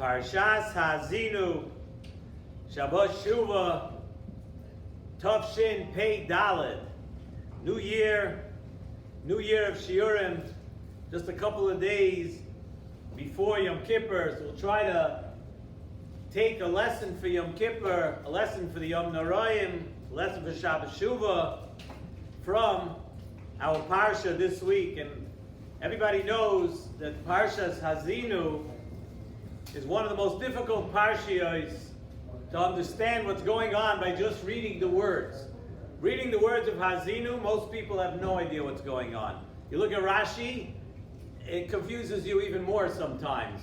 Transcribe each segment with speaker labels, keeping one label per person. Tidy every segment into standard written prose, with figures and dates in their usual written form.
Speaker 1: Shalom Haazinu Shuva Tavshin Pei Daled. New year of Shiurim, just a couple of days before Yom Kippur. So we'll try to take a lesson for Yom Kippur, a lesson for the Yom Noraim, a lesson for Shabbat Shuva from our Parsha this week. And everybody knows that Parshas Haazinu is one of the most difficult parshiyos to understand what's going on by just reading the words. Reading the words of Haazinu, most people have no idea what's going on. You look at Rashi, it confuses you even more sometimes,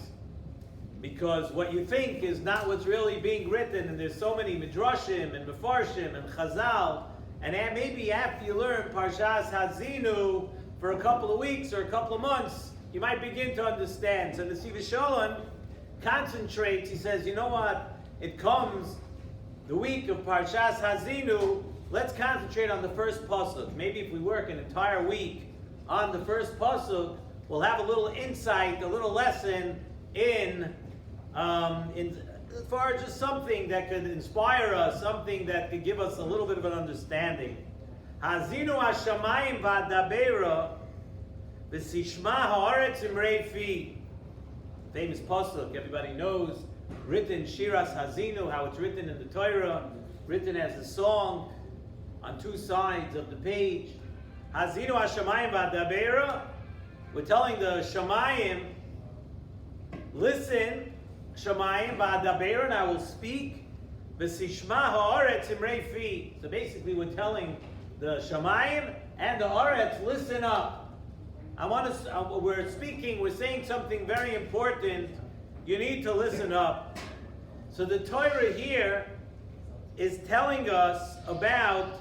Speaker 1: because what you think is not what's really being written, and there's so many midrashim and mefarshim and chazal, and maybe after you learn Parshas Haazinu for a couple of weeks or a couple of months, you might begin to understand. So the Nesivos Shalom concentrates, he says, you know what, it comes the week of Parshas Haazinu, let's concentrate on the first pasuk. Maybe if we work an entire week on the first pasuk, we'll have a little insight, a little lesson in as far as just something that could inspire us, something that could give us a little bit of an understanding. Haazinu hashamayim v'adabera v'sishma haaretz imrei fi. Famous pasuk, everybody knows, written Shiras Haazinu, how it's written in the Torah, written as a song on two sides of the page. Haazinu hashamayim v'adabera. We're telling the Shamayim, listen, Shamayim v'adaber, and I will speak. V'sishma haaretz imrei fi. So basically, we're telling the Shamayim and the Haaretz, listen up. We're saying something very important. You need to listen up. So the Torah here is telling us about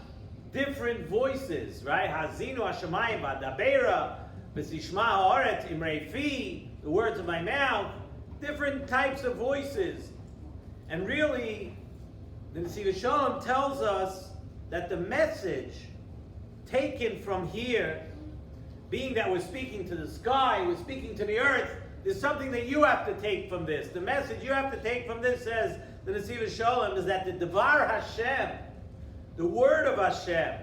Speaker 1: different voices, right? Haazinu hashamayim v'adaber, v'sishma haaretz imrei fi, the words of my mouth. Different types of voices. And really, the Nesivos Shalom tells us that the message taken from here, being that we're speaking to the sky, we're speaking to the earth, there's something that you have to take from this. The message you have to take from this, says the Nesivos Shalom, is that the Devar Hashem, the word of Hashem,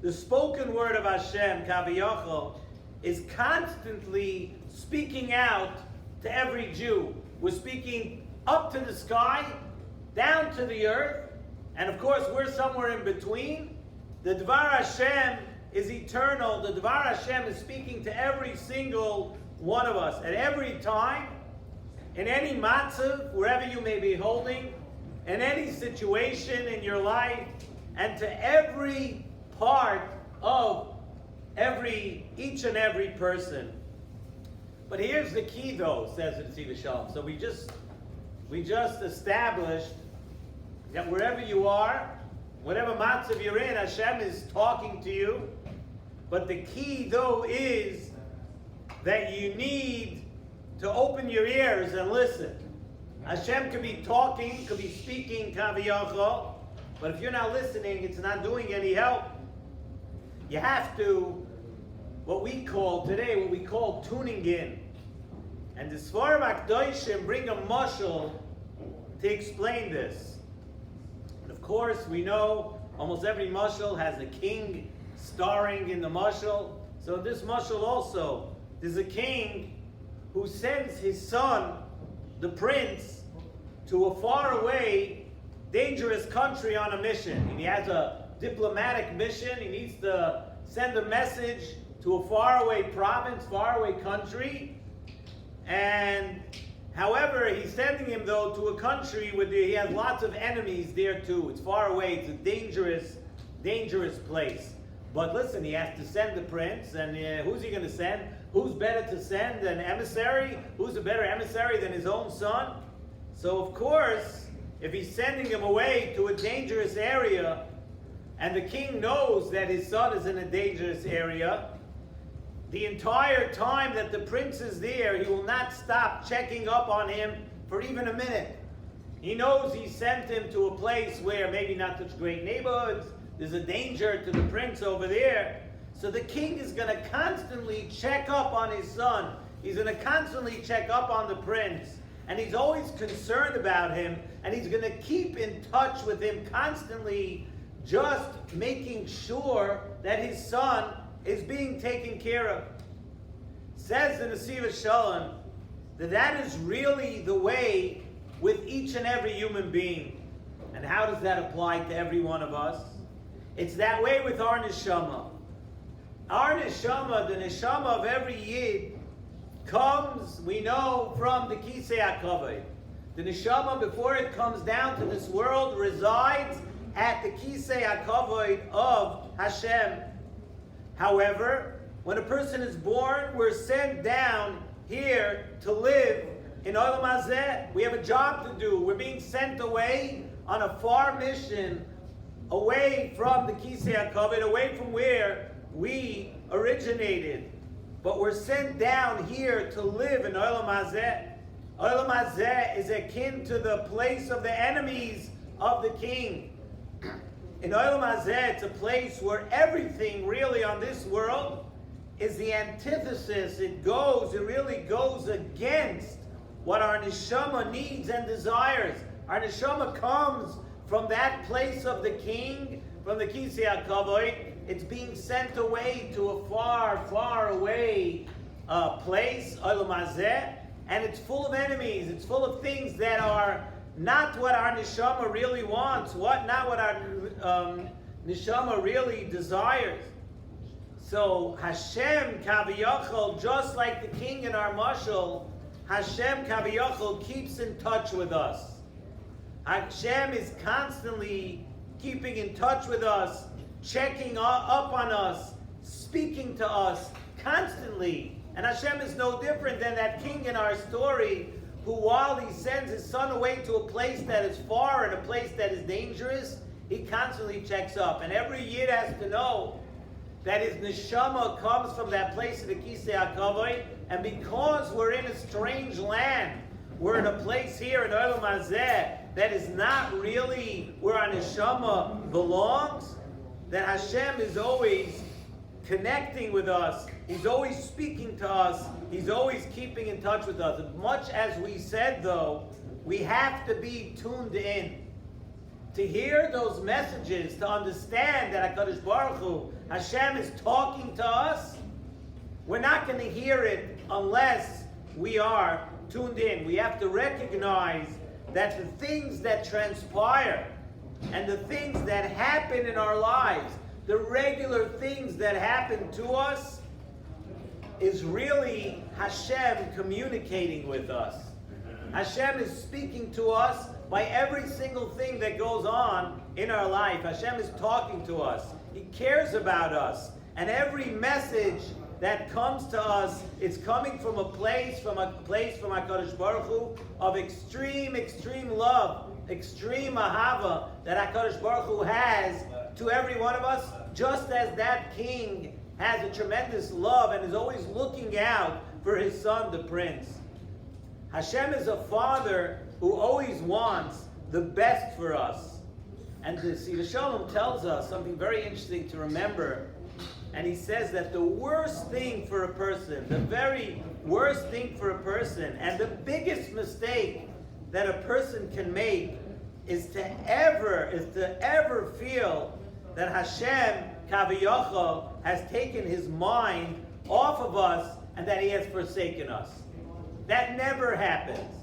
Speaker 1: the spoken word of Hashem, Kaviyachol, is constantly speaking out to every Jew. We're speaking up to the sky, down to the earth, and of course we're somewhere in between. The Dvar Hashem is eternal. The Dvar Hashem is speaking to every single one of us at every time, in any matzav, wherever you may be holding, in any situation in your life, and to every part of each and every person. But here's the key, though, says the Nesivos Shalom. So we just established that wherever you are, whatever matzav you're in, Hashem is talking to you. But the key, though, is that you need to open your ears and listen. Hashem could be talking, could be speaking, kaviyachol, but if you're not listening, it's not doing any help. You have to, what we call tuning in. And the Sfarim HaKadoshim bring a mashal to explain this. And of course, we know almost every mashal has a king starring in the mashal. So this mashal also, there's a king who sends his son, the prince, to a faraway, dangerous country on a mission. And he has a diplomatic mission. He needs to send a message to a faraway province, faraway country. And however, he's sending him, though, to a country where he has lots of enemies there too. It's far away. It's a dangerous place. But listen, he has to send the prince, and who's he going to send? Who's better to send? An emissary? Who's a better emissary than his own son? So of course, if he's sending him away to a dangerous area, and the king knows that his son is in a dangerous area, the entire time that the prince is there, he will not stop checking up on him for even a minute. He knows he sent him to a place where maybe not such great neighborhoods, there's a danger to the prince over there. So the king is going to constantly check up on his son. He's going to constantly check up on the prince. and he's always concerned about him, and he's going to keep in touch with him constantly, just making sure that his son is being taken care of. Says the Nesivos Shalom that is really the way with each and every human being. And how does that apply to every one of us? It's that way with our neshama. Our neshama, the neshama of every Yid, comes, we know, from the Kisei HaKavod. The neshama, before it comes down to this world, resides at the Kisei HaKavod of Hashem. However, when a person is born, we're sent down here to live in Olam Hazeh. We have a job to do. We're being sent away on a far mission, away from the Kisei HaKavod, away from where we originated. But we're sent down here to live in Olam Hazeh. Olam Hazeh is akin to the place of the enemies of the king. In Olam Hazeh, it's a place where everything really on this world is the antithesis. It really goes against what our neshama needs and desires. Our neshama comes from that place of the king, from the Kisei HaKavod. It's being sent away to a far, far away place, Olam Hazeh, and it's full of enemies. It's full of things that are not what our neshama really wants, not what our neshama really desires. So Hashem Kaviyachol, just like the king in our mashal, Hashem Kaviyachol keeps in touch with us. Hashem is constantly keeping in touch with us, checking up on us, speaking to us constantly. And Hashem is no different than that king in our story who, while he sends his son away to a place that is far and a place that is dangerous, he constantly checks up. And every Yid has to know that his neshama comes from that place of the Kisei HaKavod, and because we're in a strange land, we're in a place here in Olam Hazeh that is not really where our neshama belongs, that Hashem is always connecting with us, He's always speaking to us, He's always keeping in touch with us. As much as we said, though, we have to be tuned in to hear those messages, to understand that HaKadosh Baruch Hu, Hashem is talking to us. We're not going to hear it unless we are tuned in. We have to recognize that the things that transpire and the things that happen in our lives, the regular things that happen to us, is really Hashem communicating with us. Hashem is speaking to us by every single thing that goes on in our life. Hashem is talking to us. He cares about us. And every message that comes to us is coming from a place from HaKadosh Baruch Hu of extreme, extreme love, extreme ahava that HaKadosh Baruch Hu has to every one of us, just as that king has a tremendous love and is always looking out for his son, the prince. Hashem is a father who always wants the best for us. And the Nesivos Shalom tells us something very interesting to remember. And he says that the worst thing for a person, the very worst thing for a person, and the biggest mistake that a person can make is to ever feel that Hashem Kaviyachol has taken his mind off of us and that he has forsaken us. That never happens.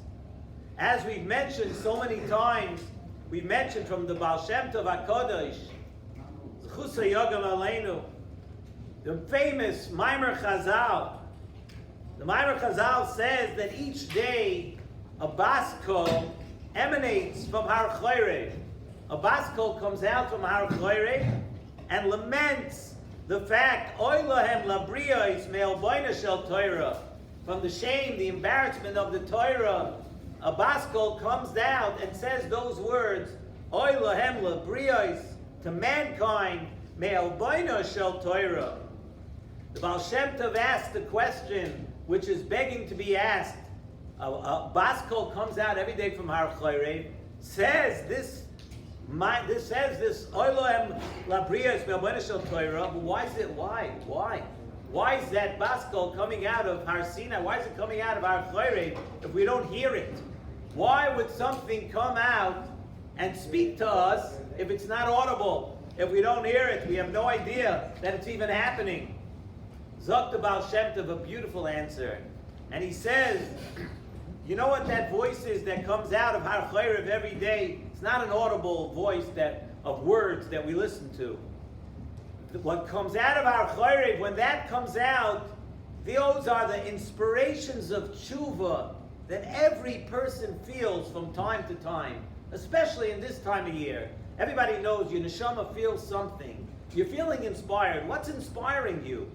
Speaker 1: As we've mentioned so many times, we mentioned from the Baal Shem Tov HaKadosh, Chusay Yogam Aleinu, the famous Maimer Chazal. The Maimer Chazal says that each day a baskol emanates from Har Chorev. A baskol comes out from Har Chorev and laments the fact, Oy lahem labriyos me'el boina shel Torah. From the shame, the embarrassment of the Torah, a baskol comes out and says those words, Oy lahem labriyos, to mankind, me'el boina shel Torah. The Baal Shem Tov asked the question, which is begging to be asked. A baskol comes out every day from Har Chorev, says this says this Olam Labriyos Me'al Shel Torah. But why is it? Why is that baskol coming out of Har Sinai? Why is it coming out of Har Chorev if we don't hear it? Why would something come out and speak to us if it's not audible? If we don't hear it, we have no idea that it's even happening. Zok the Baal Shem Tov, a beautiful answer. And he says, you know what that voice is that comes out of Har Chayrev every day? It's not an audible voice of words that we listen to. What comes out of Har Chayrev, when that comes out, those are the inspirations of tshuva that every person feels from time to time, especially in this time of year. Everybody knows your neshama feels something. You're feeling inspired. What's inspiring you?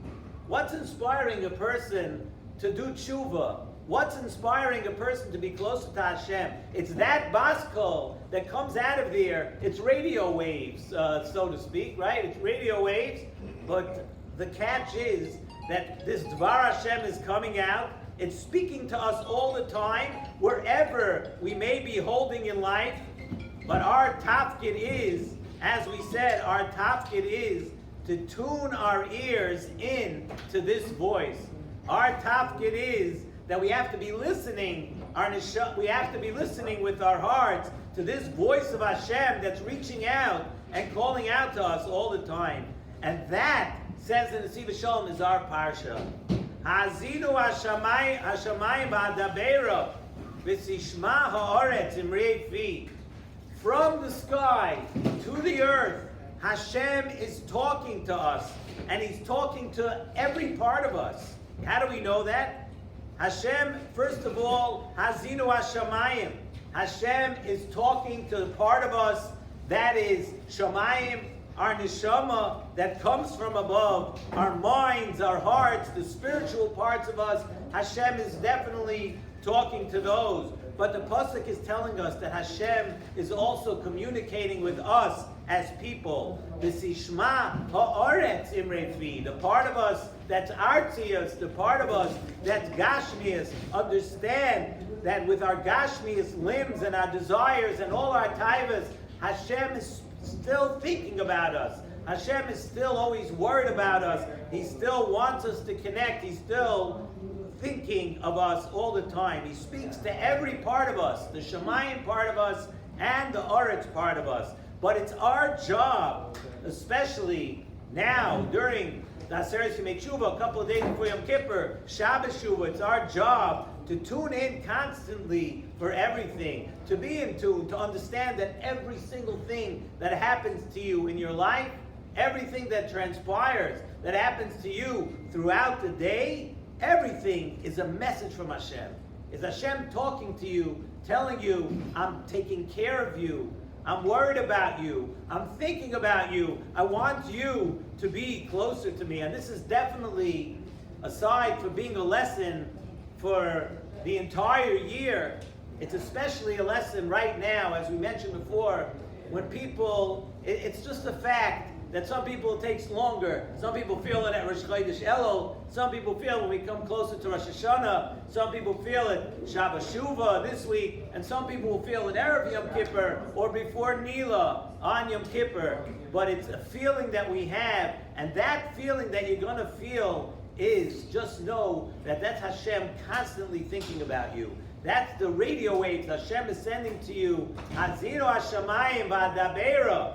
Speaker 1: What's inspiring a person to do tshuva? What's inspiring a person to be closer to Hashem? It's that baskol that comes out of there. It's radio waves, so to speak, right? It's radio waves, but the catch is that this Dvar Hashem is coming out. It's speaking to us all the time, wherever we may be holding in life. But our tafkid is, as we said, our tafkid is to tune our ears in to this voice. Our tafkid is that we have to be listening. We have to be listening with our hearts to this voice of Hashem that's reaching out and calling out to us all the time. And that, says in the Nesivos Shalom, is our parsha. Haazinu Hashamayim ba'adabeira v'sishma ha'aretz imrei fi. From the sky to the earth, Hashem is talking to us, and He's talking to every part of us. How do we know that? Hashem, first of all, Haazinu Hashamayim. Hashem is talking to the part of us that is Shamayim, our neshama that comes from above, our minds, our hearts, the spiritual parts of us. Hashem is definitely talking to those. But the pasuk is telling us that Hashem is also communicating with us as people. V'sishma ha'aretz imrei fi. The part of us that's artzius, the part of us that's gashmius, understand that with our gashmius limbs and our desires and all our taivas, Hashem is still thinking about us. Hashem is still always worried about us. He still wants us to connect. He's still thinking of us all the time. He speaks to every part of us, the Shemayim part of us and the Aretz part of us. But it's our job, especially now during the Aseret Yemei Shuva, a couple of days before Yom Kippur, Shabbos Shuva, it's our job to tune in constantly for everything, to be in tune, to understand that every single thing that happens to you in your life, everything that transpires, that happens to you throughout the day, everything is a message from Hashem. Is Hashem talking to you, telling you, I'm taking care of you, I'm worried about you, I'm thinking about you, I want you to be closer to me. And this is definitely, aside from being a lesson for the entire year, it's especially a lesson right now, as we mentioned before, when people, it's just a fact that some people it takes longer. Some people feel it at Rosh Chodesh Elul. Some people feel when we come closer to Rosh Hashanah. Some people feel it Shabbos Shuva this week. And some people will feel it Erev Yom Kippur or before Nila on Yom Kippur. But it's a feeling that we have. And that feeling that you're going to feel is, just know that that's Hashem constantly thinking about you. That's the radio waves Hashem is sending to you. Haazinu Hashamayim ba'adabeira.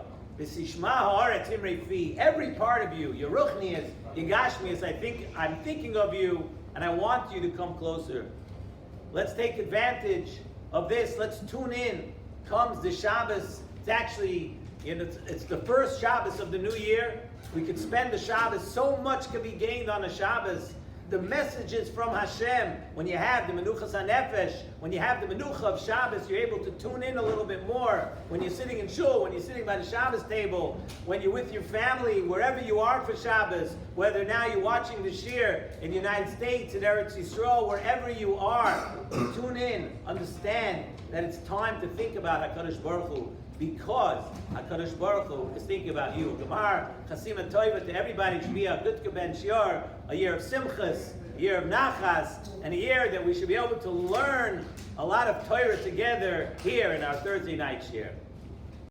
Speaker 1: Every part of you, your ruchnius, your gashmius, I'm thinking of you, and I want you to come closer. Let's take advantage of this. Let's tune in. Comes the Shabbos. It's actually, it's the first Shabbos of the new year. We could spend the Shabbos. So much can be gained on a Shabbos. The messages from Hashem, when you have the Menuchas HaNefesh, when you have the Menucha of Shabbos, you're able to tune in a little bit more. When you're sitting in shul, when you're sitting by the Shabbos table, when you're with your family, wherever you are for Shabbos, whether now you're watching the Shir in the United States, in Eretz Yisrael, wherever you are, tune in, understand that it's time to think about HaKadosh Baruch Hu, because HaKadosh Baruch Hu is thinking about you. Gemar, Chasima Toiva, to everybody should be a good Ben Shior, a year of Simchas, a year of Nachas, and a year that we should be able to learn a lot of Torah together here in our Thursday night Shir.